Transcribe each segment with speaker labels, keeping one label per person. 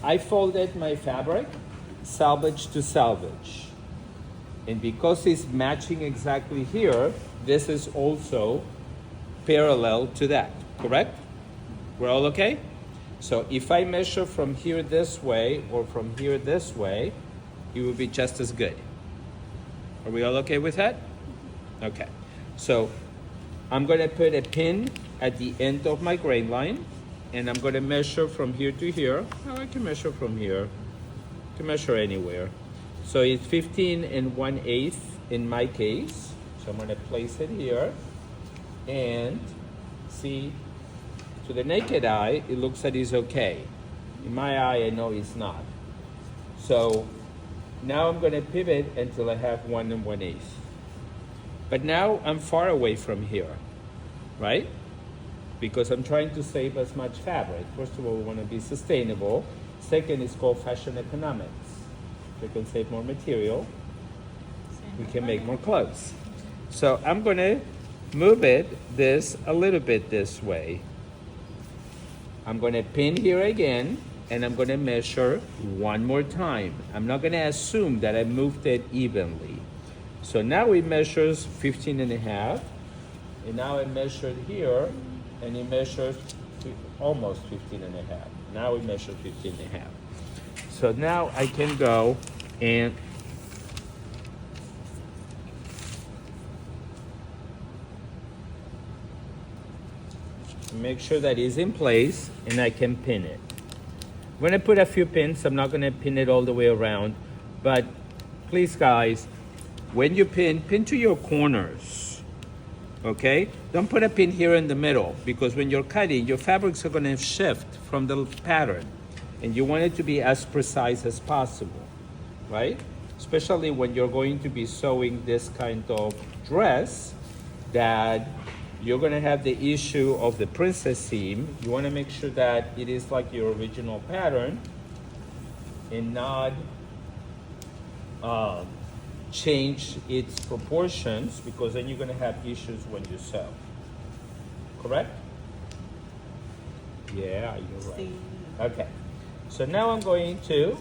Speaker 1: I folded my fabric, salvage to salvage. And because it's matching exactly here, this is also parallel to that, correct? We're all okay? So if I measure from here this way or from here this way, it will be just as good. Are we all okay with that? Okay. So I'm going to put a pin at the end of my grain line, and I'm going to measure from here to here. Oh, I can measure from here. I can measure anywhere. So it's 15 1/8 in my case. So I'm going to place it here, and see, to the naked eye, it looks like it's okay. In my eye, I know it's not. So now I'm going to pivot until I have 1 1/8. But now I'm far away from here, right? Because I'm trying to save as much fabric. First of all, we want to be sustainable. Second is called fashion economics. We can save more material. We can make more clothes. So I'm going to move this a little bit this way. I'm going to pin here again, and I'm going to measure one more time. I'm not going to assume that I moved it evenly. So now it measures 15 1/2, and now I measured here, and it measures almost 15 1/2. Now we measure 15 1/2. So now I can go and make sure that it's in place, and I can pin it. I'm going to put a few pins. I'm not going to pin it all the way around, but please guys, when you pin to your corners, okay? Don't put a pin here in the middle, because when you're cutting, your fabrics are going to shift from the pattern, and you want it to be as precise as possible, right? Especially when you're going to be sewing this kind of dress that you're going to have the issue of the princess seam. You want to make sure that it is like your original pattern and not change its proportions, because then you're going to have issues when you sew. Correct? Yeah, you're right. Okay. So now I'm going to,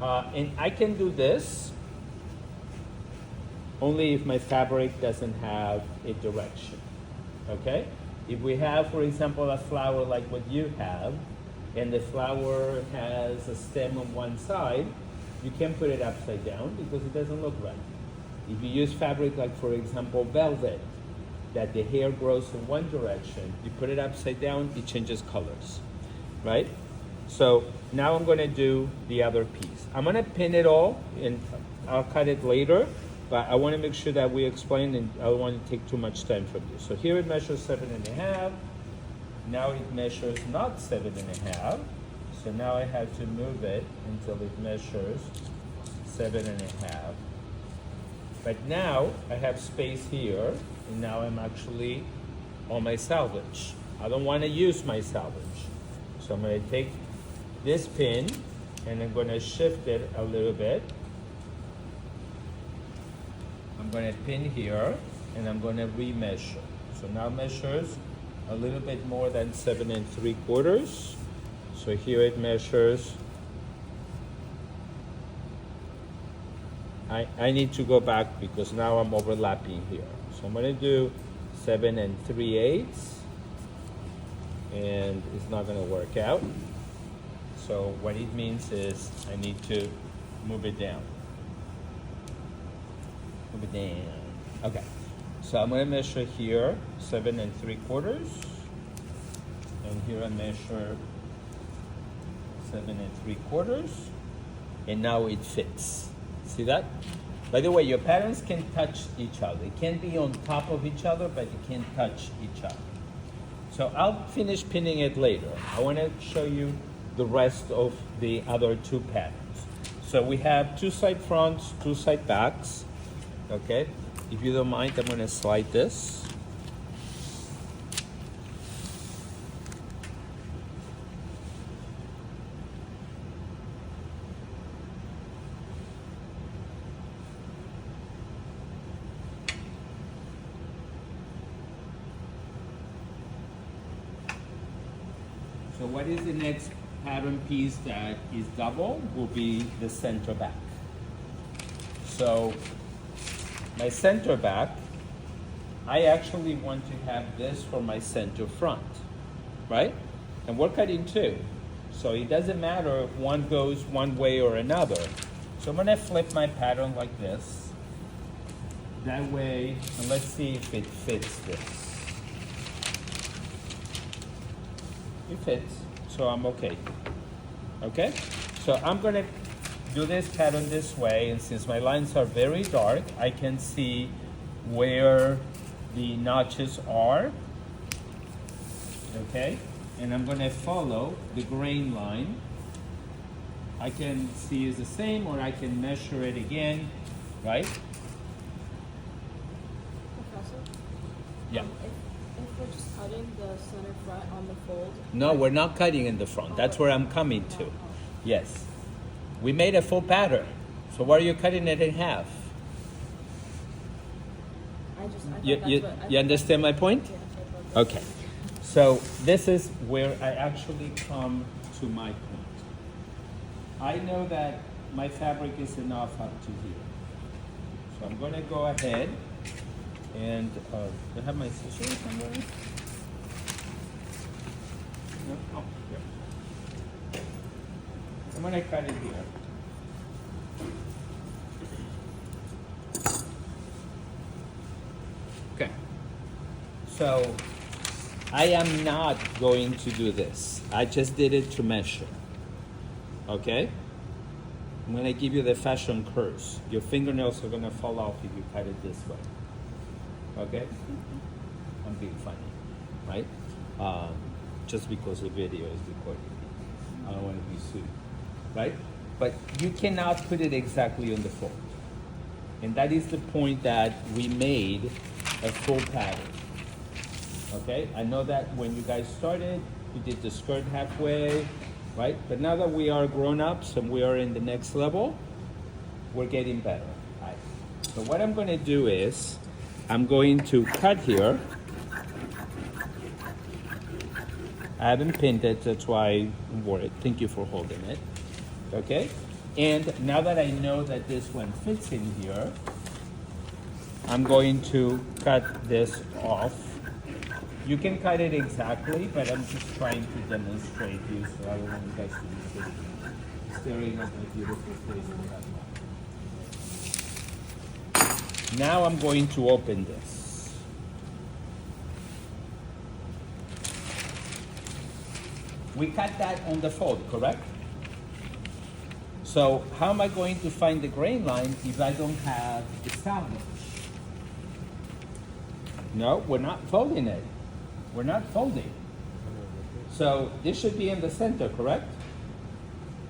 Speaker 1: and I can do this only if my fabric doesn't have a direction, okay? If we have, for example, a flower like what you have, and the flower has a stem on one side, you can put it upside down because it doesn't look right. If you use fabric like, for example, velvet, that the hair grows in one direction, you put it upside down, it changes colors, right? So now I'm gonna do the other piece. I'm gonna pin it all, and I'll cut it later, but I want to make sure that we explain, and I don't want to take too much time from you. So here it measures 7 1/2. Now it measures not 7 1/2. So now I have to move it until it measures 7 1/2. But now I have space here, and now I'm actually on my salvage. I don't want to use my salvage. So I'm going to take this pin, and I'm going to shift it a little bit. I'm going to pin here, and I'm going to remeasure. So now measures a little bit more than 7 3/4. So here it measures. I need to go back because now I'm overlapping here. So I'm going to do 7 3/8, and it's not going to work out. So what it means is I need to move it down. Move it down. Okay. So I'm going to measure here 7 3/4, and here I measure 7 3/4, and now it fits. See that? By the way, your patterns can touch each other. It can't be on top of each other, but it can touch each other. So I'll finish pinning it later. I want to show you the rest of the other two patterns. So we have 2 side fronts, 2 side backs. Okay? If you don't mind, I'm going to slide this. So what is the next pattern piece that is double will be the center back. So my center back, I actually want to have this for my center front, right? And we're cutting two. So it doesn't matter if one goes one way or another. So I'm gonna flip my pattern like this. That way, and let's see if it fits this. It fits, so I'm okay. Okay? So I'm gonna do this pattern this way, and since my lines are very dark, I can see where the notches are. Okay? And I'm gonna follow the grain line. I can see it's the same, or I can measure it again, right?
Speaker 2: Professor?
Speaker 1: Yeah.
Speaker 2: If we're just cutting the center front on the fold.
Speaker 1: No, we're not cutting in the front. That's where I'm coming to. Yes. We made a full pattern. So why are you cutting it in half? You understand my point?
Speaker 2: Yeah,
Speaker 1: Okay. So this is where I actually come to my point. I know that my fabric is enough up to here. So I'm going to go ahead and do I have my scissors somewhere? No? Oh, here. I'm going to cut it here. Okay. So I am not going to do this. I just did it to measure. Okay? I'm going to give you the fashion curse. Your fingernails are going to fall off if you cut it this way. Okay? I'm being funny, right? Just because the video is recorded. I don't want to be sued, right? But you cannot put it exactly on the fold. And that is the point that we made a full pattern. Okay? I know that when you guys started, you did the skirt halfway, right? But now that we are grown-ups and we are in the next level, we're getting better. Right? So what I'm going to do is, I'm going to cut here. I haven't pinned it, that's why I wore it. Thank you for holding it. Okay? And now that I know that this one fits in here, I'm going to cut this off. You can cut it exactly, but I'm just trying to demonstrate you, so I don't want you guys to be staring at my beautiful face in that. Now I'm going to open this. We cut that on the fold, correct? So how am I going to find the grain line if I don't have the salvage? No, we're not folding it. We're not folding. So this should be in the center, correct?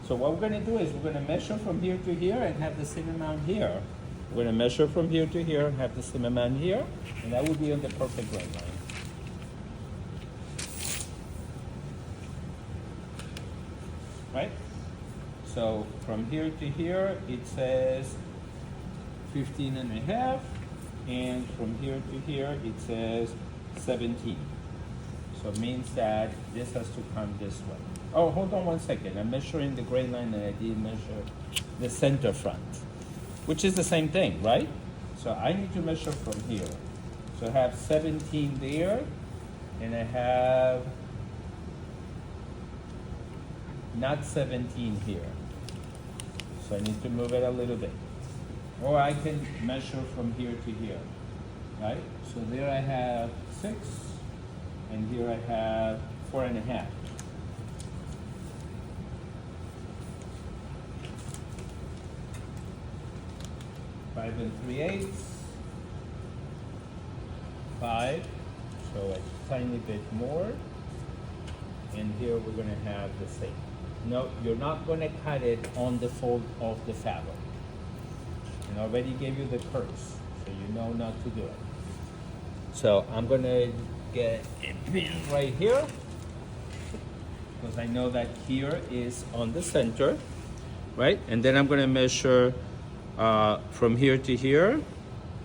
Speaker 1: So what we're going to do is we're going to measure from here to here and have the same amount here. We're going to measure from here to here and have the same amount here, and that will be on the perfect grain line. Right? So from here to here, it says 15 and a half, and from here to here, it says 17. So it means that this has to come this way. Oh, hold on one second. I'm measuring the grain line and I didn't measure the center front, which is the same thing, right? So I need to measure from here. So I have 17 there, and I have not 17 here. So I need to move it a little bit. Or I can measure from here to here, right? So there I have 6, and here I have 4.5. Five and 3/8. 5, so a tiny bit more. And here we're gonna have the same. No, you're not gonna cut it on the fold of the fabric. And I already gave you the curves, so you know not to do it. So I'm gonna get a pin right here, because I know that here is on the center, right? And then I'm gonna measure from here to here,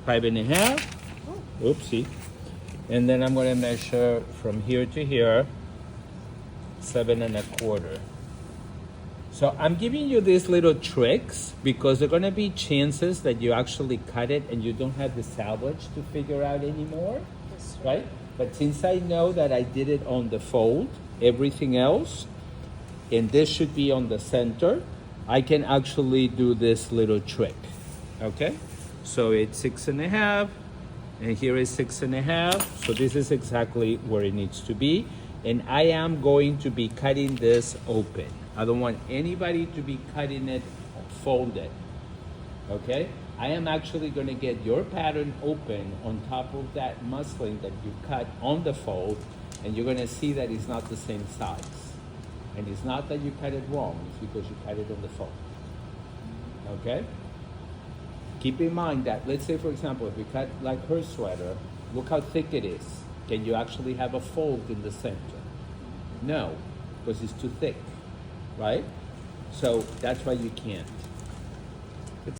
Speaker 1: 5.5. Oopsie. And then I'm gonna measure from here to here, 7.25. So I'm giving you these little tricks because there are gonna be chances that you actually cut it and you don't have the salvage to figure out anymore,
Speaker 2: Yes, sir.
Speaker 1: right? But since I know that I did it on the fold, everything else, and this should be on the center, I can actually do this little trick, okay? So it's 6.5, and here is 6.5, so this is exactly where it needs to be. And I am going to be cutting this open. I don't want anybody to be cutting it folded, okay? I am actually gonna get your pattern open on top of that muslin that you cut on the fold, and you're gonna see that it's not the same size. And it's not that you cut it wrong, it's because you cut it on the fold, okay? Keep in mind that, let's say for example, if you cut like her sweater, look how thick it is. Can you actually have a fold in the center? No, because it's too thick, right? So that's why you can't.